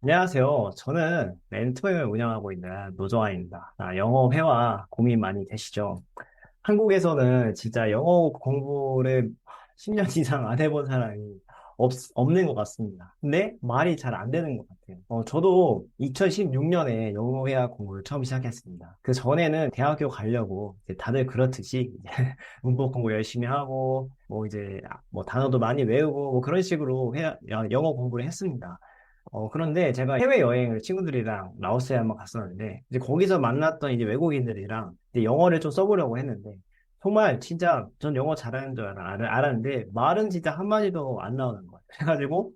안녕하세요. 저는 멘토를 운영하고 있는 노조아입니다. 영어 회화 고민 많이 되시죠? 한국에서는 진짜 영어 공부를 10년 이상 안 해본 사람이 없는 것 같습니다. 근데 말이 잘 안 되는 것 같아요. 저도 2016년에 영어 회화 공부를 처음 시작했습니다. 그 전에는 대학교 가려고 이제 다들 그렇듯이 이제 문법 공부 열심히 하고 뭐 이제 뭐 단어도 많이 외우고 뭐 그런 식으로 영어 공부를 했습니다. 그런데 제가 해외여행을 친구들이랑 라오스에 한번 갔었는데, 이제 거기서 만났던 이제 외국인들이랑 이제 영어를 좀 써보려고 했는데, 정말 진짜 전 영어 잘하는 줄 알았는데, 말은 진짜 한마디도 안 나오는 거예요. 그래가지고,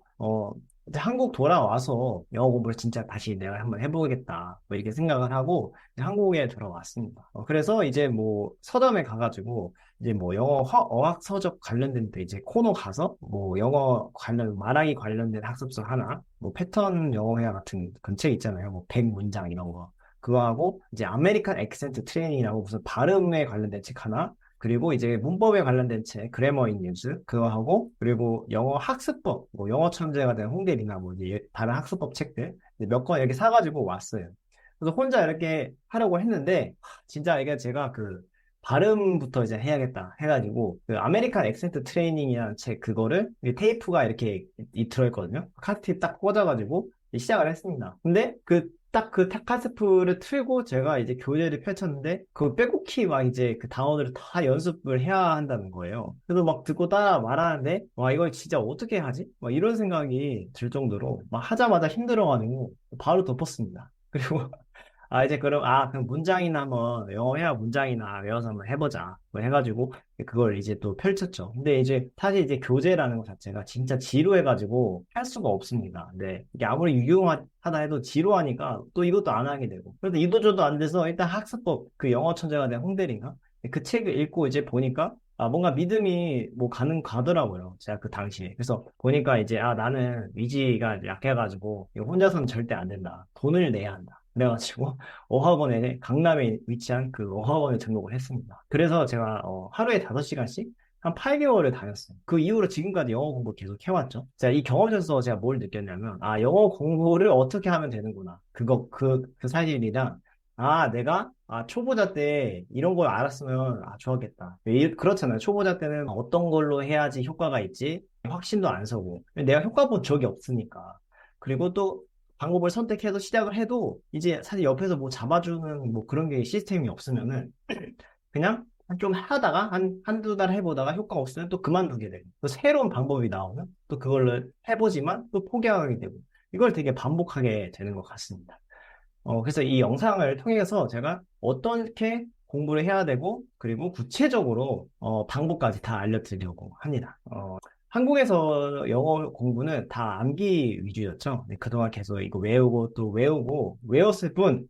이제 한국 돌아와서 영어 공부를 진짜 다시 내가 한번 해보겠다. 뭐 이렇게 생각을 하고, 이제 한국에 들어왔습니다. 그래서 이제 뭐 서점에 가가지고, 이제 뭐 영어 어학 서적 관련된 데 이제 코너 가서 뭐 영어 관련 말하기 관련된 학습서 하나 뭐 패턴 영어 회화 같은 근책 있잖아요. 뭐 100문장 이런 거. 그거 하고 이제 아메리칸 액센트 트레이닝이라고 무슨 발음에 관련된 책 하나 그리고 이제 문법에 관련된 책 그래머 인 뉴스 그거 하고 그리고 영어 학습법 뭐 영어 천재가 된 홍대리나 뭐 이제 다른 학습법 책들 몇 권 이렇게 사가지고 왔어요. 그래서 혼자 이렇게 하려고 했는데 진짜 이게 제가 그 발음부터 이제 해야겠다 해가지고 그 아메리칸 액센트 트레이닝이라는 책 그거를 이 테이프가 이렇게 들어있거든요. 카스트 딱 꽂아가지고 시작을 했습니다. 근데 그 딱 그 카스트를 틀고 제가 이제 교재를 펼쳤는데 그 빼곡히 막 이제 그 단어들을 다 연습을 해야 한다는 거예요. 그래서 막 듣고 따라 말하는데 와 이걸 진짜 어떻게 하지? 막 이런 생각이 들 정도로 막 하자마자 힘들어가지고 바로 덮었습니다. 그리고 이제 그럼 문장이나 한번, 영어 회화 문장이나 외워서 한번 해보자. 뭐 해가지고, 그걸 이제 또 펼쳤죠. 근데 이제, 사실 이제 교재라는 것 자체가 진짜 지루해가지고 할 수가 없습니다. 근데 이게 아무리 유용하다 해도 지루하니까 또 이것도 안 하게 되고. 그래서 이도저도 안 돼서 일단 학습법, 그 영어 천재가 된 홍대리인가? 그 책을 읽고 이제 보니까, 뭔가 믿음이 뭐 가더라고요. 제가 그 당시에. 그래서 보니까 이제, 나는 위지가 약해가지고, 이거 혼자서는 절대 안 된다. 돈을 내야 한다. 그래가지고 어학원에 강남에 위치한 그 어학원에 등록을 했습니다. 그래서 제가 하루에 5시간씩 한 8개월을 다녔어요. 그 이후로 지금까지 영어 공부 계속 해왔죠. 제가 이 경험에서 제가 뭘 느꼈냐면, 영어 공부를 어떻게 하면 되는구나. 그 사실이랑, 내가, 초보자 때 이런 걸 알았으면, 좋았겠다. 그렇잖아요. 초보자 때는 어떤 걸로 해야지 효과가 있지? 확신도 안 서고. 내가 효과 본 적이 없으니까. 그리고 또 방법을 선택해서 시작을 해도 이제 사실 옆에서 뭐 잡아주는 뭐 그런 게 시스템이 없으면은 그냥 좀 하다가 한두 달 해보다가 효과 없으면 또 그만두게 되고 또 새로운 방법이 나오면 또 그걸 해보지만 또 포기하게 되고 이걸 되게 반복하게 되는 것 같습니다. 그래서 이 영상을 통해서 제가 어떻게 공부를 해야 되고 그리고 구체적으로 방법까지 다 알려드리려고 합니다. 한국에서 영어 공부는 다 암기 위주였죠. 네, 그동안 계속 이거 외우고 또 외우고 외웠을 뿐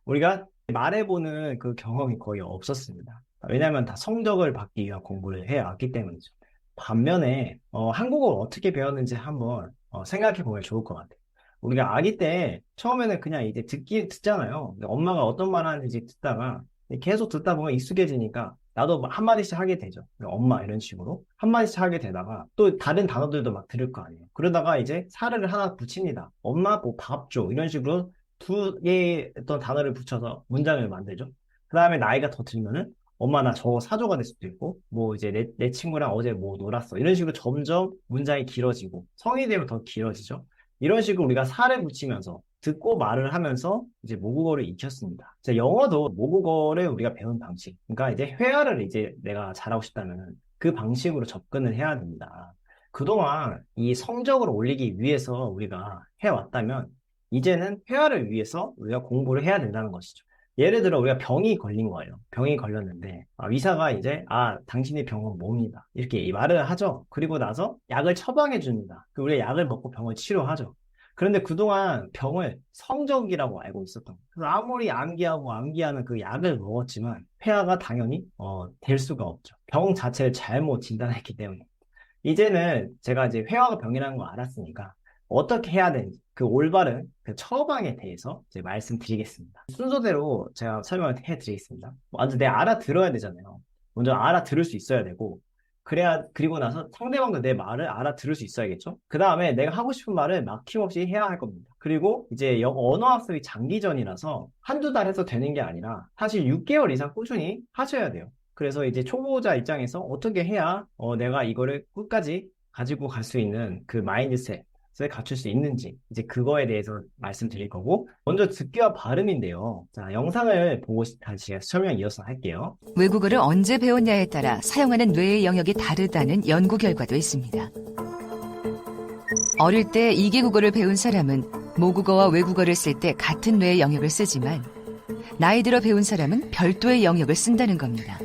우리가 말해보는 그 경험이 거의 없었습니다. 왜냐하면 다 성적을 받기 위한 공부를 해왔기 때문이죠. 반면에 한국어를 어떻게 배웠는지 한번 생각해 보면 좋을 것 같아요. 우리가 아기 때 처음에는 그냥 이제 듣잖아요. 근데 엄마가 어떤 말 하는지 듣다가 계속 듣다 보면 익숙해지니까 나도 뭐 한마디씩 하게 되죠. 엄마 이런 식으로 한마디씩 하게 되다가 또 다른 단어들도 막 들을 거 아니에요. 그러다가 이제 살을 하나 붙입니다. 엄마 뭐 밥 줘. 이런 식으로 두 개의 어떤 단어를 붙여서 문장을 만들죠. 그 다음에 나이가 더 들면은 엄마 나 저거 사줘가 될 수도 있고 뭐 이제 내 친구랑 어제 뭐 놀았어. 이런 식으로 점점 문장이 길어지고 성인이 되면 더 길어지죠. 이런 식으로 우리가 살을 붙이면서 듣고 말을 하면서 이제 모국어를 익혔습니다. 자, 영어도 모국어를 우리가 배운 방식. 그러니까 이제 회화를 이제 내가 잘하고 싶다면 그 방식으로 접근을 해야 됩니다. 그동안 이 성적을 올리기 위해서 우리가 해왔다면 이제는 회화를 위해서 우리가 공부를 해야 된다는 것이죠. 예를 들어 우리가 병이 걸린 거예요. 병이 걸렸는데 의사가 이제 당신의 병은 뭡니다. 이렇게 말을 하죠. 그리고 나서 약을 처방해 줍니다. 우리가 약을 먹고 병을 치료하죠. 그런데 그동안 병을 성적이라고 알고 있었던 거예요. 그래서 아무리 암기하고 암기하는 그 약을 먹었지만 폐하가 당연히 될 수가 없죠. 병 자체를 잘못 진단했기 때문에. 이제는 제가 이제 회화가 병이라는 걸 알았으니까 어떻게 해야 되는지 그 올바른 그 처방에 대해서 이제 말씀드리겠습니다. 순서대로 제가 설명을 해드리겠습니다. 먼저 내가 알아들어야 되잖아요. 먼저 알아들을 수 있어야 되고 그리고 나서 상대방도 내 말을 알아들을 수 있어야겠죠? 그 다음에 내가 하고 싶은 말을 막힘없이 해야 할 겁니다. 그리고 이제 영어 언어 학습이 장기전이라서 한두 달 해서 되는 게 아니라 사실 6개월 이상 꾸준히 하셔야 돼요. 그래서 이제 초보자 입장에서 어떻게 해야 내가 이거를 끝까지 가지고 갈 수 있는 그 마인드셋 을 갖출 수 있는지 이제 그거에 대해서 말씀드릴 거고 먼저 듣기와 발음인데요. 자, 영상을 보고 다시 설명 이어서 할게요. 외국어를 언제 배웠냐에 따라 사용하는 뇌의 영역이 다르다는 연구 결과도 있습니다. 어릴 때 2개 국어를 배운 사람은 모국어와 외국어를 쓸 때 같은 뇌의 영역을 쓰지만 나이 들어 배운 사람은 별도의 영역을 쓴다는 겁니다.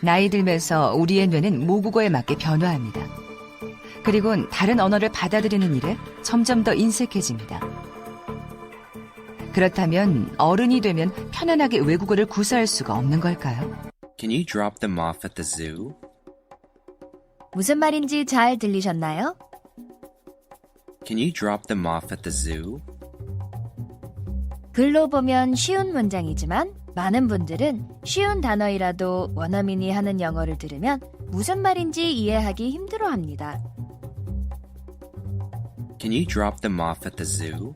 나이 들면서 우리의 뇌는 모국어에 맞게 변화합니다. 그리고는 다른 언어를 받아들이는 일에 점점 더 인색해집니다. 그렇다면 어른이 되면 편안하게 외국어를 구사할 수가 없는 걸까요? Can you drop them off at the zoo? 무슨 말인지 잘 들리셨나요? Can you drop them off at the zoo? 글로 보면 쉬운 문장이지만 많은 분들은 쉬운 단어이라도 원어민이 하는 영어를 들으면 무슨 말인지 이해하기 힘들어합니다. Can you drop them off at the zoo?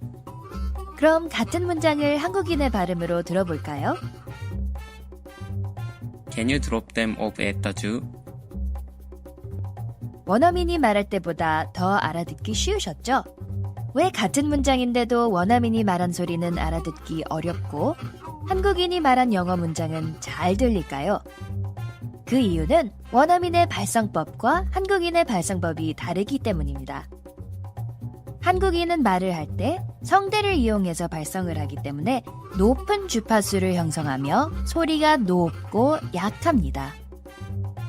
그럼 같은 문장을 한국인의 발음으로 들어볼까요? Can you drop them off at the zoo? 원어민이 말할 때보다 더 알아듣기 쉬우셨죠? 왜 같은 문장인데도 원어민이 말한 소리는 알아듣기 어렵고 한국인이 말한 영어 문장은 잘 들릴까요? 그 이유는 원어민의 발성법과 한국인의 발성법이 다르기 때문입니다. 한국인은 말을 할 때 성대를 이용해서 발성을 하기 때문에 높은 주파수를 형성하며 소리가 높고 약합니다.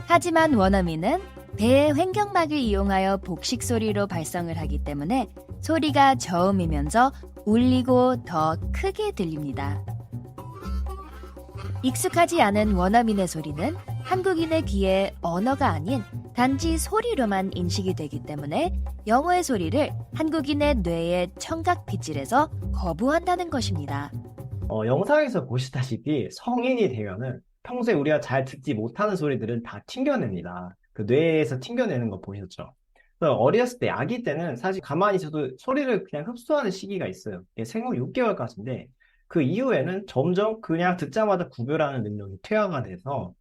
하지만 원어민은 배의 횡격막을 이용하여 복식 소리로 발성을 하기 때문에 소리가 저음이면서 울리고 더 크게 들립니다. 익숙하지 않은 원어민의 소리는 한국인의 귀에 언어가 아닌 단지 소리로만 인식이 되기 때문에 영어의 소리를 한국인의 뇌의 청각빗질에서 거부한다는 것입니다. 영상에서 보시다시피 성인이 되면은 평소에 우리가 잘 듣지 못하는 소리들은 다 튕겨냅니다. 그 뇌에서 튕겨내는 거 보셨죠? 그래서 어렸을 때, 아기 때는 사실 가만히 있어도 소리를 그냥 흡수하는 시기가 있어요. 생후 6개월까지인데 그 이후에는 점점 그냥 듣자마자 구별하는 능력이 퇴화가 돼서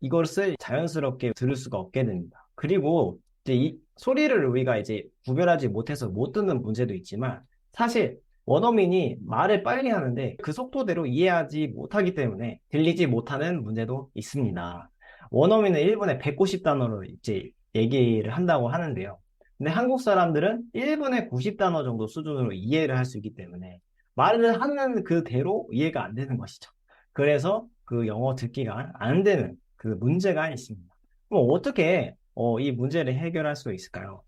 이것을 자연스럽게 들을 수가 없게 됩니다. 그리고 이제 이 소리를 우리가 이제 구별하지 못해서 못 듣는 문제도 있지만 사실 원어민이 말을 빨리 하는데 그 속도대로 이해하지 못하기 때문에 들리지 못하는 문제도 있습니다. 원어민은 1분에 190단어로 이제 얘기를 한다고 하는데요. 근데 한국 사람들은 1분에 90단어 정도 수준으로 이해를 할 수 있기 때문에 말을 하는 그대로 이해가 안 되는 것이죠. 그래서 그 영어 듣기가 안 되는 그 문제가 있습니다. 그럼 어떻게 이 문제를 해결할 수 있을까요?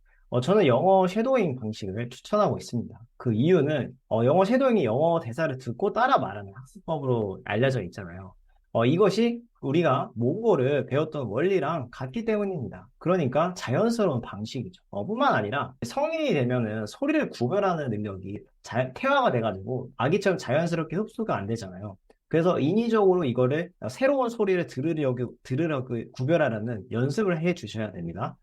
저는 영어 쉐도잉 방식을 추천하고 있습니다. 그 이유는 영어 쉐도잉이 영어 대사를 듣고 따라 말하는 학습법으로 알려져 있잖아요. 이것이 우리가 모국어를 배웠던 원리랑 같기 때문입니다. 그러니까 자연스러운 방식이죠. 뿐만 아니라 성인이 되면은 소리를 구별하는 능력이 퇴화가 돼가지고 아기처럼 자연스럽게 흡수가 안 되잖아요. 그래서 인위적으로 이거를 새로운 소리를 들으려고 구별하려는 연습을 해 주셔야 됩니다.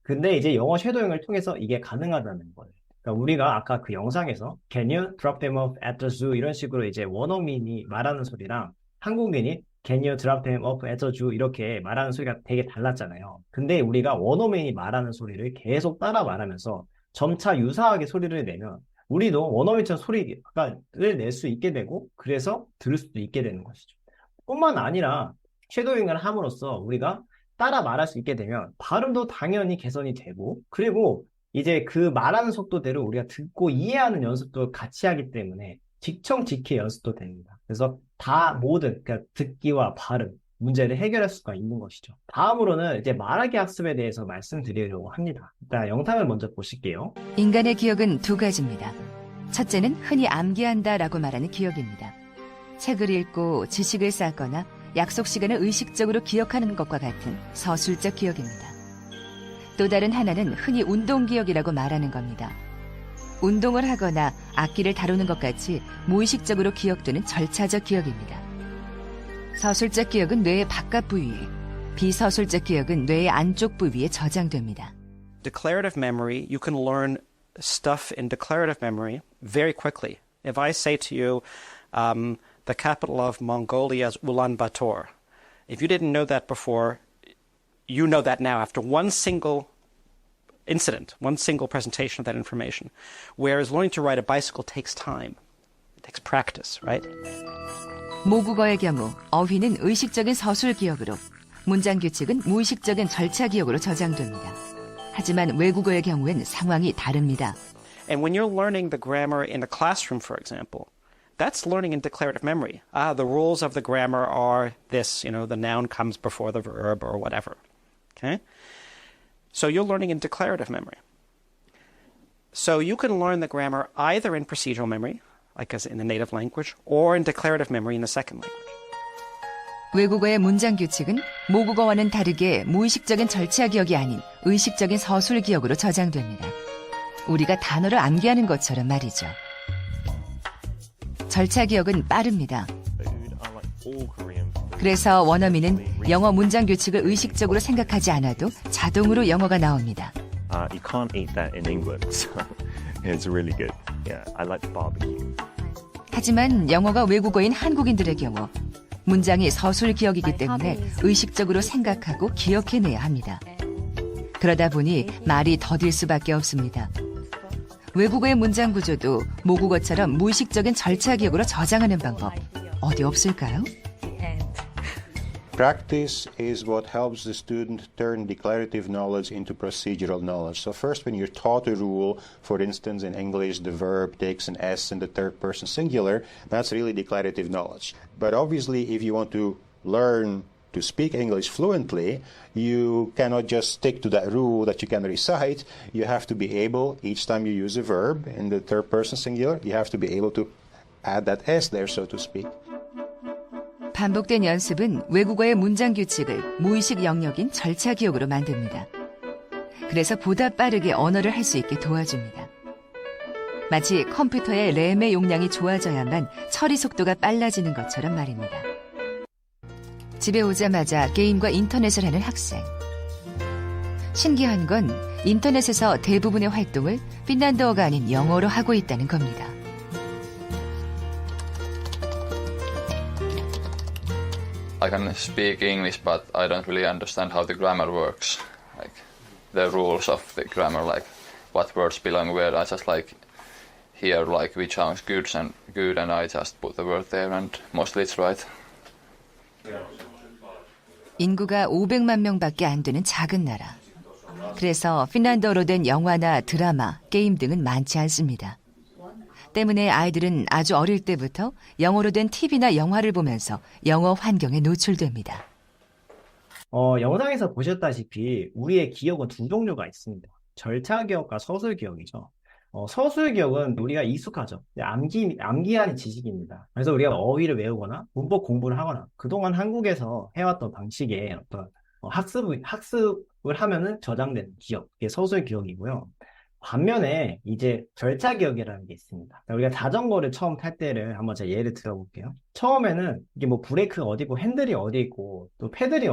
근데 이제 영어 쉐도잉을 통해서 이게 가능하다는 거예요. 그러니까 우리가 아까 그 영상에서 Can you drop them off at the zoo? 이런 식으로 이제 원어민이 말하는 소리랑 한국인이 Can you drop them off at the zoo? 이렇게 말하는 소리가 되게 달랐잖아요. 근데 우리가 원어민이 말하는 소리를 계속 따라 말하면서 점차 유사하게 소리를 내면 우리도 원어민처럼 소리를 낼 수 있게 되고 그래서 들을 수도 있게 되는 것이죠. 뿐만 아니라 쉐도잉을 함으로써 우리가 따라 말할 수 있게 되면 발음도 당연히 개선이 되고 그리고 이제 그 말하는 속도대로 우리가 듣고 이해하는 연습도 같이 하기 때문에 직청직해 연습도 됩니다. 그래서 그러니까 듣기와 발음 문제를 해결할 수가 있는 것이죠. 다음으로는 이제 말하기 학습에 대해서 말씀드리려고 합니다. 일단 영상을 먼저 보실게요. 인간의 기억은 두 가지입니다. 첫째는 흔히 암기한다라고 말하는 기억입니다. 책을 읽고 지식을 쌓거나 약속 시간을 의식적으로 기억하는 것과 같은 서술적 기억입니다. 또 다른 하나는 흔히 운동기억이라고 말하는 겁니다. 운동을 하거나 악기를 다루는 것 같이 무의식적으로 기억되는 절차적 기억입니다. 서술적 기억은 뇌의 바깥 부위에, 비서술적 기억은 뇌의 안쪽 부위에 저장됩니다. Declarative memory, you can learn stuff in declarative memory very quickly. If I say to you, the capital of Mongolia is Ulaanbaatar, if you didn't know that before, you know that now after one single incident, one single presentation of that information. Whereas learning to ride a bicycle takes time. It takes practice, right? 모국어의 경우 어휘는 의식적인 서술 기억으로, 문장 규칙은 무의식적인 절차 기억으로 저장됩니다. 하지만 외국어의 경우엔 상황이 다릅니다. And when you're learning the grammar in the classroom, for example, that's learning in declarative memory. The rules of the grammar are this, the noun comes before the verb or whatever. Okay? So you're learning in declarative memory. So you can learn the grammar either in procedural memory, like as in the native language, or in declarative memory in the second language. 외국어의 문장 규칙은 모국어와는 다르게 무의식적인 절차 기억이 아닌 의식적인 서술 기억으로 저장됩니다. 우리가 단어를 암기하는 것처럼 말이죠. 절차 기억은 빠릅니다. 그래서 원어민은 영어 문장 규칙을 의식적으로 생각하지 않아도 자동으로 영어가 나옵니다. You can't eat that in England, so it's really good. Yeah, I like barbecue. 하지만 영어가 외국어인 한국인들의 경우 문장이 서술 기억이기 때문에 의식적으로 생각하고 기억해내야 합니다. 그러다 보니 말이 더딜 수밖에 없습니다. 외국어의 문장 구조도 모국어처럼 무의식적인 절차 기억으로 저장하는 방법 어디 없을까요? Practice is what helps the student turn declarative knowledge into procedural knowledge. So first, when you're taught a rule, for instance, in English, the verb takes an S in the third person singular, that's really declarative knowledge. But obviously, if you want to learn to speak English fluently, you cannot just stick to that rule that you can recite. You have to be able, each time you use a verb in the third person singular, you have to be able to add that S there, so to speak. 반복된 연습은 외국어의 문장 규칙을 무의식 영역인 절차 기억으로 만듭니다. 그래서 보다 빠르게 언어를 할 수 있게 도와줍니다. 마치 컴퓨터의 램의 용량이 좋아져야만 처리 속도가 빨라지는 것처럼 말입니다. 집에 오자마자 게임과 인터넷을 하는 학생. 신기한 건 인터넷에서 대부분의 활동을 핀란드어가 아닌 영어로 하고 있다는 겁니다. I can speak English, but I don't really understand how the grammar works. Like the rules of the grammar, like what words belong where. I just hear which sounds good and I just put the word there and mostly it's right. 인구가 500만 명밖에 안 되는 작은 나라. 그래서 핀란드어로 된 영화나 드라마, 게임 등은 많지 않습니다. 때문에 아이들은 아주 어릴 때부터 영어로 된 TV나 영화를 보면서 영어 환경에 노출됩니다. 영상에서 보셨다시피 우리의 기억은 두 종류가 있습니다. 절차 기억과 서술 기억이죠. 서술 기억은 우리가 익숙하죠. 암기하는 지식입니다. 그래서 우리가 어휘를 외우거나 문법 공부를 하거나 그동안 한국에서 해왔던 방식의 어떤 학습을 하면은 저장되는 기억, 그게 서술 기억이고요. 반면에 이제 절차 기억이라는 게 있습니다. 우리가 자전거를 처음 탈 때를 한번 제가 예를 들어볼게요. 처음에는 이게 뭐 브레이크가 어디 있고 핸들이 어디 있고 또 패들이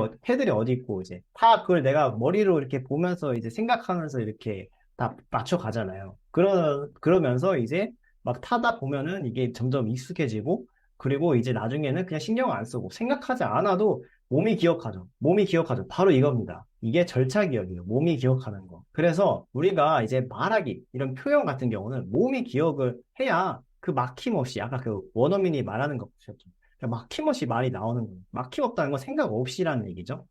어디 있고 이제 다 그걸 내가 머리로 이렇게 보면서 이제 생각하면서 이렇게 다 맞춰 가잖아요. 그러면서 이제 막 타다 보면은 이게 점점 익숙해지고 그리고 이제 나중에는 그냥 신경 안 쓰고 생각하지 않아도 몸이 기억하죠. 바로 이겁니다. 이게 절차 기억이에요. 몸이 기억하는 거. 그래서 우리가 이제 말하기, 이런 표현 같은 경우는 몸이 기억을 해야 그 막힘없이, 아까 그 원어민이 말하는 거 보셨죠? 막힘없이 말이 나오는 거예요. 막힘없다는 건 생각 없이라는 얘기죠.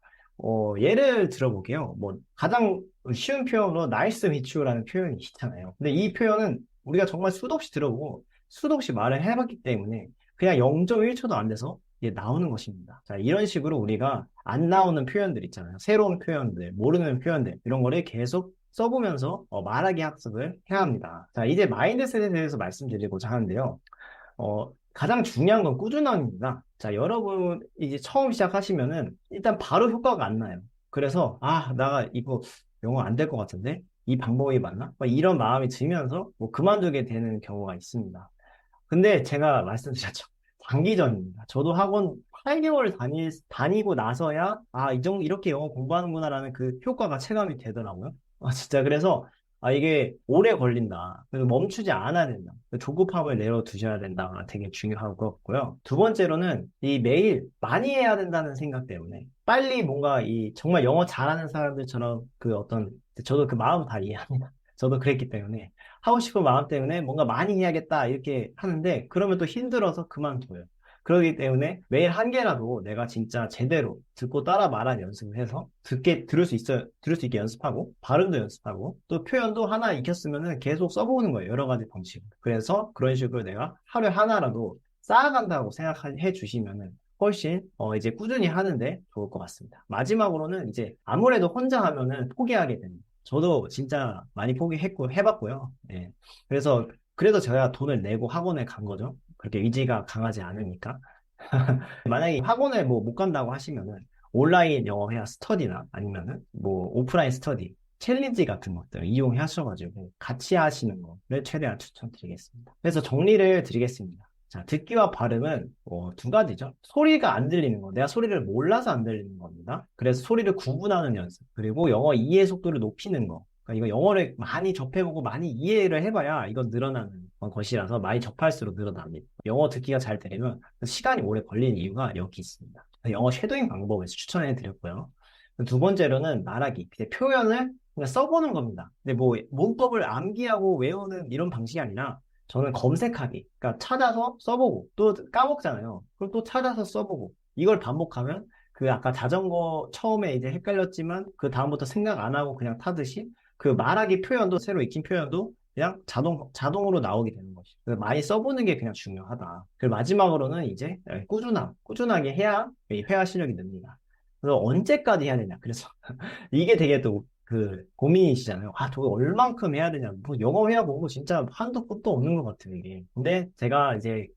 예를 들어볼게요. 뭐, 가장 쉬운 표현으로 nice to meet you라는 표현이 있잖아요. 근데 이 표현은 우리가 정말 수도 없이 들어보고 수도 없이 말을 해봤기 때문에 그냥 0.1초도 안 돼서 이게 나오는 것입니다. 자, 이런 식으로 우리가 안 나오는 표현들 있잖아요. 새로운 표현들, 모르는 표현들, 이런 거를 계속 써보면서 말하기 학습을 해야 합니다. 자, 이제 마인드셋에 대해서 말씀드리고자 하는데요. 가장 중요한 건 꾸준함입니다. 자, 여러분 이제 처음 시작하시면은 일단 바로 효과가 안 나요. 그래서 나 이거 영어 안 될 것 같은데 이 방법이 맞나? 이런 마음이 들면서 뭐 그만두게 되는 경우가 있습니다. 근데 제가 말씀드렸죠. 단기전입니다. 저도 학원 8개월 다니고 나서야, 아, 이렇게 영어 공부하는구나라는 그 효과가 체감이 되더라고요. 진짜. 그래서, 이게 오래 걸린다. 그래서 멈추지 않아야 된다. 조급함을 내려두셔야 된다. 되게 중요한 것 같고요. 두 번째로는 이 매일 많이 해야 된다는 생각 때문에 빨리 뭔가 정말 영어 잘하는 사람들처럼 저도 그 마음 다 이해합니다. 저도 그랬기 때문에 하고 싶은 마음 때문에 뭔가 많이 해야겠다 이렇게 하는데 그러면 또 힘들어서 그만둬요. 그렇기 때문에 매일 한 개라도 내가 진짜 제대로 듣고 따라 말하는 연습을 해서 들을 수 있게 연습하고, 발음도 연습하고, 또 표현도 하나 익혔으면은 계속 써보는 거예요. 여러 가지 방식으로. 그래서 그런 식으로 내가 하루에 하나라도 쌓아간다고 생각해 주시면은 훨씬, 이제 꾸준히 하는데 좋을 것 같습니다. 마지막으로는 이제 아무래도 혼자 하면은 포기하게 됩니다. 저도 진짜 많이 해봤고요. 예. 그래도 제가 돈을 내고 학원에 간 거죠. 그렇게 의지가 강하지 않으니까. 만약에 학원에 뭐 못 간다고 하시면은 온라인 영어 회화 스터디나 아니면은 뭐 오프라인 스터디, 챌린지 같은 것들 이용해 하셔가지고 같이 하시는 거를 최대한 추천드리겠습니다. 그래서 정리를 드리겠습니다. 자, 듣기와 발음은 두 가지죠. 소리가 안 들리는 거, 내가 소리를 몰라서 안 들리는 겁니다. 그래서 소리를 구분하는 연습, 그리고 영어 이해 속도를 높이는 거. 그러니까 이거 영어를 많이 접해보고 많이 이해를 해봐야 이건 늘어나는 것이라서 많이 접할수록 늘어납니다. 영어 듣기가 잘 되려면 시간이 오래 걸리는 이유가 여기 있습니다. 영어 쉐도잉 방법을 추천해 드렸고요. 두 번째로는 말하기, 표현을 그냥 써보는 겁니다. 근데 뭐 문법을 암기하고 외우는 이런 방식이 아니라 저는 검색하기, 그러니까 찾아서 써보고 또 까먹잖아요. 그럼 또 찾아서 써보고 이걸 반복하면 그 아까 자전거 처음에 이제 헷갈렸지만 그 다음부터 생각 안 하고 그냥 타듯이 그 말하기 표현도 새로 익힌 표현도 그냥 자동으로 나오게 되는 것이죠. 그래서 많이 써보는 게 그냥 중요하다. 그리고 마지막으로는 이제 꾸준하게 해야 이 회화 실력이 늡니다. 그래서 언제까지 해야 되냐. 그래서 이게 되게 또 그 고민이시잖아요. 저거 얼만큼 해야 되냐. 뭐 영어 회화 공부 진짜 한도 끝도 없는 것 같아요, 이게. 근데 제가 이제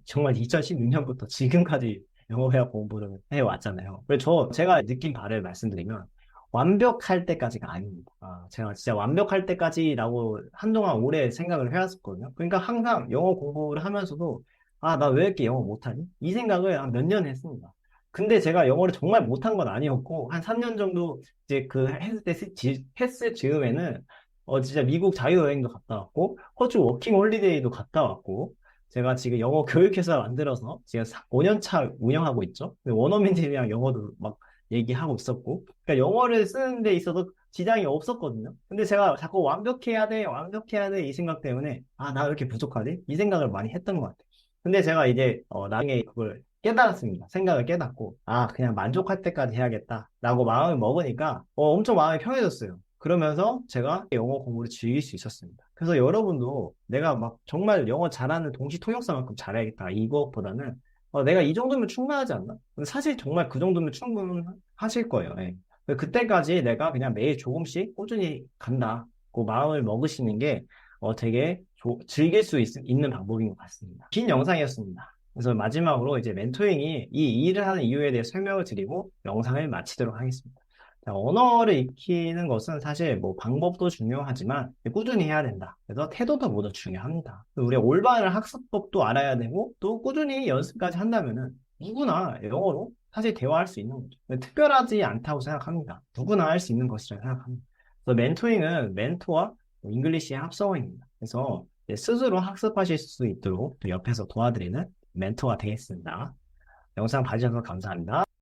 정말 2016년부터 지금까지 영어 회화 공부를 해왔잖아요. 그래서 제가 느낀 바를 말씀드리면 완벽할 때까지가 아닙니다. 제가 진짜 완벽할 때까지라고 한동안 오래 생각을 해왔었거든요. 그러니까 항상 영어 공부를 하면서도 나 왜 이렇게 영어 못하니? 이 생각을 한 몇 년 했습니다. 근데 제가 영어를 정말 못한 건 아니었고 한 3년 정도 이제 했을 즈음에는 진짜 미국 자유여행도 갔다 왔고 호주 워킹 홀리데이도 갔다 왔고 제가 지금 영어 교육회사 만들어서 지금 5년 차 운영하고 있죠. 원어민들이랑 영어도 막 얘기하고 있었고, 그러니까 영어를 쓰는 데 있어서 지장이 없었거든요. 근데 제가 자꾸 완벽해야 돼 이 생각 때문에 나 왜 이렇게 부족하지? 이 생각을 많이 했던 것 같아요. 근데 제가 이제 나중에 그걸 깨달았습니다. 생각을 깨닫고 그냥 만족할 때까지 해야겠다라고 마음을 먹으니까 엄청 마음이 편해졌어요. 그러면서 제가 영어 공부를 즐길 수 있었습니다. 그래서 여러분도 내가 막 정말 영어 잘하는 동시 통역사만큼 잘해야겠다 이것보다는 내가 이 정도면 충분하지 않나? 사실 정말 그 정도면 충분하실 거예요. 예. 그때까지 내가 그냥 매일 조금씩 꾸준히 간다고 마음을 먹으시는 게 되게 즐길 수 있는 방법인 것 같습니다. 긴 영상이었습니다. 그래서 마지막으로 이제 멘토링이 이 일을 하는 이유에 대해 설명을 드리고 영상을 마치도록 하겠습니다. 자, 언어를 익히는 것은 사실 뭐 방법도 중요하지만 꾸준히 해야 된다. 그래서 태도도 모두 중요합니다. 우리가 올바른 학습법도 알아야 되고 또 꾸준히 연습까지 한다면은 누구나 영어로 사실 대화할 수 있는 거죠. 특별하지 않다고 생각합니다. 누구나 할 수 있는 것이라고 생각합니다. 그래서 멘토링은 멘토와 잉글리시의 합성어입니다. 그래서 스스로 학습하실 수 있도록 옆에서 도와드리는 멘토가 되겠습니다. 영상 봐주셔서 감사합니다.